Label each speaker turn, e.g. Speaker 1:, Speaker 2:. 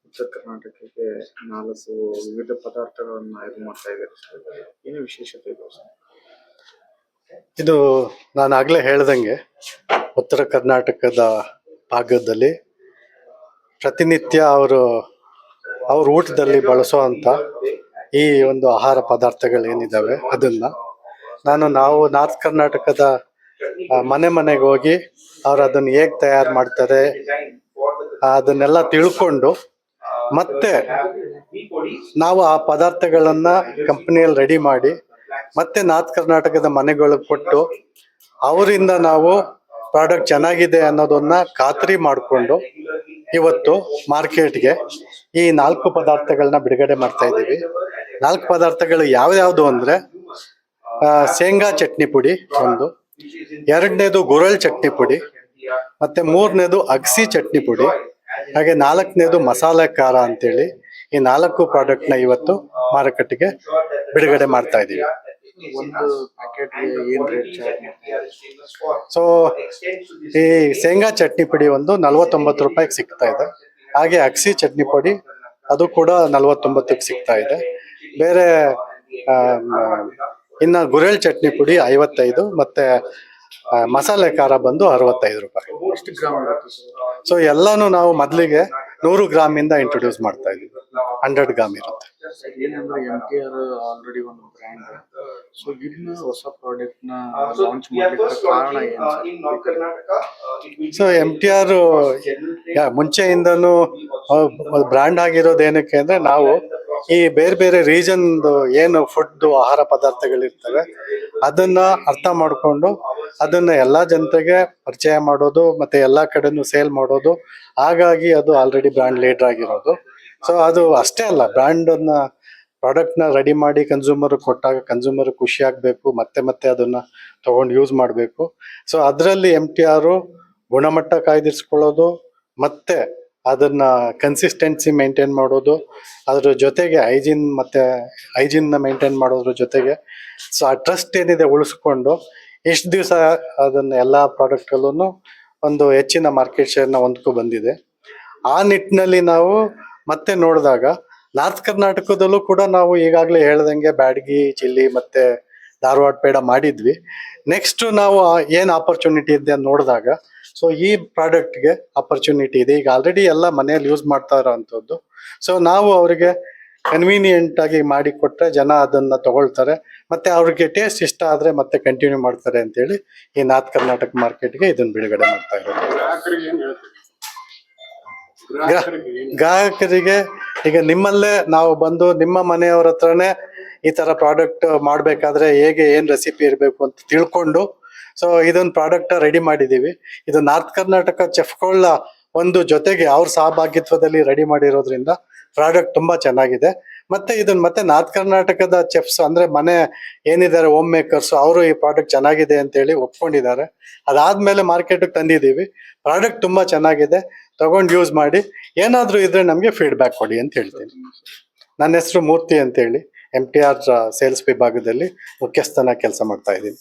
Speaker 1: ಉತ್ತರ ಕರ್ನಾಟಕಕ್ಕೆ ನಾಲ್ಕು ವಿವಿಧ ಪದಾರ್ಥಗಳನ್ನ ಇದು ಮಾಡ್ತಾ ಇದ್ದಾರೆ. ಏನು ವಿಶೇಷತೆ ಇದೆ ಸರ್?
Speaker 2: ಇದು ನಾನು ಆಗ್ಲೇ ಹೇಳ್ದಂಗೆ ಉತ್ತರ ಕರ್ನಾಟಕದ ಭಾಗದಲ್ಲಿ ಪ್ರತಿನಿತ್ಯ ಅವ್ರ ಊಟದಲ್ಲಿ ಬಳಸುವಂತ ಈ ಒಂದು ಆಹಾರ ಪದಾರ್ಥಗಳೇನಿದಾವೆ ಅದನ್ನ ನಾವು ನಾರ್ತ್ ಕರ್ನಾಟಕದ ಮನೆಗೆ ಹೋಗಿ ಅವ್ರು ಅದನ್ನ ಹೇಗ್ ತಯಾರು ಮಾಡ್ತಾರೆ ಅದನ್ನೆಲ್ಲ ತಿಳ್ಕೊಂಡು ಮತ್ತೆ ನಾವು ಆ ಪದಾರ್ಥಗಳನ್ನ ಕಂಪನಿಯಲ್ಲಿ ರೆಡಿ ಮಾಡಿ ಮತ್ತೆ ನಾರ್ತ್ ಕರ್ನಾಟಕದ ಮನೆಗಳಿಗೆ ಕೊಟ್ಟು ಅವರಿಂದ ನಾವು ಪ್ರಾಡಕ್ಟ್ ಚೆನ್ನಾಗಿದೆ ಅನ್ನೋದನ್ನ ಖಾತ್ರಿ ಮಾಡಿಕೊಂಡು ಇವತ್ತು ಮಾರ್ಕೆಟ್ಗೆ ಈ 4 ಪದಾರ್ಥಗಳನ್ನ ಬಿಡುಗಡೆ ಮಾಡ್ತಾ ಇದ್ದೀವಿ. 4 ಪದಾರ್ಥಗಳು ಯಾವ್ಯಾವ್ದು ಅಂದ್ರೆ ಶೇಂಗಾ ಚಟ್ನಿ ಪುಡಿ ಒಂದು, ಎರಡನೇದು ಗುರಳ್ ಚಟ್ನಿ ಪುಡಿ, ಮತ್ತೆ ಮೂರನೇದು ಅಗಸಿ ಚಟ್ನಿ ಪುಡಿ, ಹಾಗೆ 4ನೇದು ಮಸಾಲೆ ಖಾರ ಅಂತೇಳಿ ಈ 4 ಪ್ರಾಡಕ್ಟ್ ನ ಇವತ್ತು ಮಾರುಕಟ್ಟೆಗೆ ಬಿಡುಗಡೆ ಮಾಡ್ತಾ ಇದೀವಿ.
Speaker 1: ಒಂದು ಪ್ಯಾಕೆಟ್ ಏನ್ ರೇಟ್ ಚಾರ್ಜ್?
Speaker 2: ಸೊ ಈ ಶೇಂಗಾ ಚಟ್ನಿ ಪುಡಿ ಒಂದು 49 ರೂಪಾಯಿಗೆ ಸಿಗ್ತಾ ಇದೆ. ಹಾಗೆ ಅಗಸಿ ಚಟ್ನಿ ಪುಡಿ ಅದು ಕೂಡ 49ಕ್ಕೆ ಸಿಗ್ತಾ ಇದೆ. ಬೇರೆ ಇನ್ನ ಗುರೆಳ್ ಚಟ್ನಿ ಪುಡಿ 55, ಮತ್ತೆ ಮಸಾಲೆ ಖಾರ ಬಂದು 65 ರೂಪಾಯಿ.
Speaker 1: ಎಷ್ಟು ಗ್ರಾಮ್ ಇರುತ್ತೆ ಸರ್?
Speaker 2: ಸೊ ಎಲ್ಲಾನು ನಾವು ಮೊದಲಿಗೆ 100 ಗ್ರಾಮ್ ಇಂದ ಇಂಟ್ರೊಡ್ಯೂಸ್ ಮಾಡ್ತಾ ಇದೀವಿ. 100 ಗ್ರಾಮ್ ಇರುತ್ತೆ.
Speaker 1: ಏನಂದ್ರೆ MTR ಆಲ್ರೆಡಿ ಒಂದು ಬ್ರ್ಯಾಂಡ್, ಸೊ ಇದನ್ನ ಹೊಸ ಪ್ರಾಡಕ್ಟ್ ನ ಲಾಂಚ್ ಮಾಡ್ಲಿಕ್ಕೆ ಕಾರಣ ಏನು?
Speaker 2: ಸೊ MTR ಮುಂಚೆಯಿಂದನೂ ಬ್ರ್ಯಾಂಡ್ ಆಗಿರೋದು ಏನಕ್ಕೆ ಅಂದ್ರೆ ನಾವು ಈ ಬೇರೆ ಬೇರೆ ರೀಜನ್ ಏನು ಫುಡ್ ಆಹಾರ ಪದಾರ್ಥಗಳಿರ್ತವೆ ಅದನ್ನ ಅರ್ಥ ಮಾಡ್ಕೊಂಡು ಅದನ್ನ ಎಲ್ಲಾ ಜನತೆಗೆ ಪರಿಚಯ ಮಾಡೋದು ಮತ್ತೆ ಎಲ್ಲಾ ಕಡೆನೂ ಸೇಲ್ ಮಾಡೋದು, ಹಾಗಾಗಿ ಅದು ಆಲ್ರೆಡಿ ಬ್ರ್ಯಾಂಡ್ ಲೀಡರ್ ಆಗಿರೋದು. ಸೊ ಅದು ಅಷ್ಟೇ ಅಲ್ಲ, ಬ್ರ್ಯಾಂಡ್ ಪ್ರಾಡಕ್ಟ್ ನ ರೆಡಿ ಮಾಡಿ ಕನ್ಸ್ಯೂಮರ್ ಕೊಟ್ಟಾಗ ಕನ್ಸ್ಯೂಮರ್ ಖುಷಿ ಆಗ್ಬೇಕು, ಮತ್ತೆ ಮತ್ತೆ ಅದನ್ನ ತಗೊಂಡು ಯೂಸ್ ಮಾಡಬೇಕು. ಸೊ ಅದರಲ್ಲಿ MTR ಗುಣಮಟ್ಟ ಕಾಯ್ದಿರಿಸ್ಕೊಳ್ಳೋದು ಮತ್ತೆ ಅದನ್ನ ಕನ್ಸಿಸ್ಟೆನ್ಸಿ ಮೇಂಟೈನ್ ಮಾಡೋದು, ಅದ್ರ ಜೊತೆಗೆ ಹೈಜೀನ್ ಮೇಂಟೈನ್ ಮಾಡೋದ್ರ ಜೊತೆಗೆ ಸೊ ಆ ಟ್ರಸ್ಟ್ ಏನಿದೆ ಉಳಿಸ್ಕೊಂಡು ಎಷ್ಟು ದಿವಸ ಅದನ್ನ ಎಲ್ಲಾ ಪ್ರಾಡಕ್ಟ್ ಅಲ್ಲೂ ಒಂದು ಹೆಚ್ಚಿನ ಮಾರ್ಕೆಟ್ ಶೇರ್ ನ ಹೊಂದ್ಕೊ ಬಂದಿದೆ. ಆ ನಿಟ್ಟಿನಲ್ಲಿ ನಾವು ಮತ್ತೆ ನೋಡಿದಾಗ ನಾರ್ತ್ ಕರ್ನಾಟಕದಲ್ಲೂ ಕೂಡ ನಾವು ಈಗಾಗಲೇ ಹೇಳ್ದಂಗೆ ಬ್ಯಾಡಗಿ, ಚಿಲ್ಲಿ ಮತ್ತೆ ಧಾರವಾಡ ಪೇಡ ಮಾಡಿದ್ವಿ. ನೆಕ್ಸ್ಟ್ ನಾವು ಏನ್ ಆಪರ್ಚುನಿಟಿ ಇದೆ ಅಂತ ನೋಡಿದಾಗ ಸೊ ಈ ಪ್ರಾಡಕ್ಟ್ಗೆ ಆಪರ್ಚುನಿಟಿ ಇದೆ. ಈಗ ಆಲ್ರೆಡಿ ಎಲ್ಲ ಮನೆಯಲ್ಲಿ ಯೂಸ್ ಮಾಡ್ತಾ ಇರೋವಂಥದ್ದು. ಸೊ ನಾವು ಅವರಿಗೆ ಕನ್ವೀನಿಯೆಂಟ್ ಆಗಿ ಮಾಡಿ ಕೊಟ್ರೆ ಜನ ಅದನ್ನ ತಗೊಳ್ತಾರೆ, ಮತ್ತೆ ಅವ್ರಿಗೆ ಟೇಸ್ಟ್ ಇಷ್ಟ ಆದ್ರೆ ಮತ್ತೆ ಕಂಟಿನ್ಯೂ ಮಾಡ್ತಾರೆ ಅಂತೇಳಿ ಈ ನಾರ್ತ್ ಕರ್ನಾಟಕ ಮಾರ್ಕೆಟ್ಗೆ ಇದನ್ನ ಬಿಡುಗಡೆ ಮಾಡ್ತಾ ಇರೋದು. ಗ್ರಾಹಕರಿಗೆ ಈಗ ನಿಮ್ಮಲ್ಲೇ ನಾವು ಬಂದು ನಿಮ್ಮ ಮನೆಯವ್ರ ಹತ್ರನೇ ಈ ತರ ಪ್ರಾಡಕ್ಟ್ ಮಾಡ್ಬೇಕಾದ್ರೆ ಹೇಗೆ ಏನ್ ರೆಸಿಪಿ ಇರಬೇಕು ಅಂತ ತಿಳ್ಕೊಂಡು ಸೊ ಇದೊಂದು ಪ್ರಾಡಕ್ಟ್ ರೆಡಿ ಮಾಡಿದೀವಿ. ಇದು ನಾರ್ತ್ ಕರ್ನಾಟಕ ಚೆಫ್ಗಳ ಒಂದು ಜೊತೆಗೆ ಅವ್ರ ಸಹಭಾಗಿತ್ವದಲ್ಲಿ ರೆಡಿ ಮಾಡಿರೋದ್ರಿಂದ ಪ್ರಾಡಕ್ಟ್ ತುಂಬಾ ಚೆನ್ನಾಗಿದೆ. ಮತ್ತೆ ಇದನ್ನ ಮತ್ತೆ ನಾರ್ತ್ ಕರ್ನಾಟಕದ ಚೆಫ್ಸ್ ಅಂದ್ರೆ ಮನೆ ಏನಿದ್ದಾರೆ ಹೋಮ್ ಮೇಕರ್ಸ್ ಅವರು ಈ ಪ್ರಾಡಕ್ಟ್ ಚೆನ್ನಾಗಿದೆ ಅಂತ ಹೇಳಿ ಒಪ್ಕೊಂಡಿದ್ದಾರೆ. ಅದಾದ್ಮೇಲೆ ಮಾರ್ಕೆಟ್ ತಂದಿದ್ದೀವಿ. ಪ್ರಾಡಕ್ಟ್ ತುಂಬಾ ಚೆನ್ನಾಗಿದೆ, ತಗೊಂಡು ಯೂಸ್ ಮಾಡಿ. ಏನಾದ್ರೂ ಇದ್ರೆ ನಮ್ಗೆ ಫೀಡ್ಬ್ಯಾಕ್ ಕೊಡಿ ಅಂತ ಹೇಳ್ತೀನಿ. ನನ್ನ ಹೆಸರು ಮೂರ್ತಿ ಅಂತ ಹೇಳಿ MTR ಸೇಲ್ಸ್ ವಿಭಾಗದಲ್ಲಿ ಮುಖ್ಯಸ್ಥನ ಕೆಲಸ ಮಾಡ್ತಾ ಇದ್ದೀನಿ.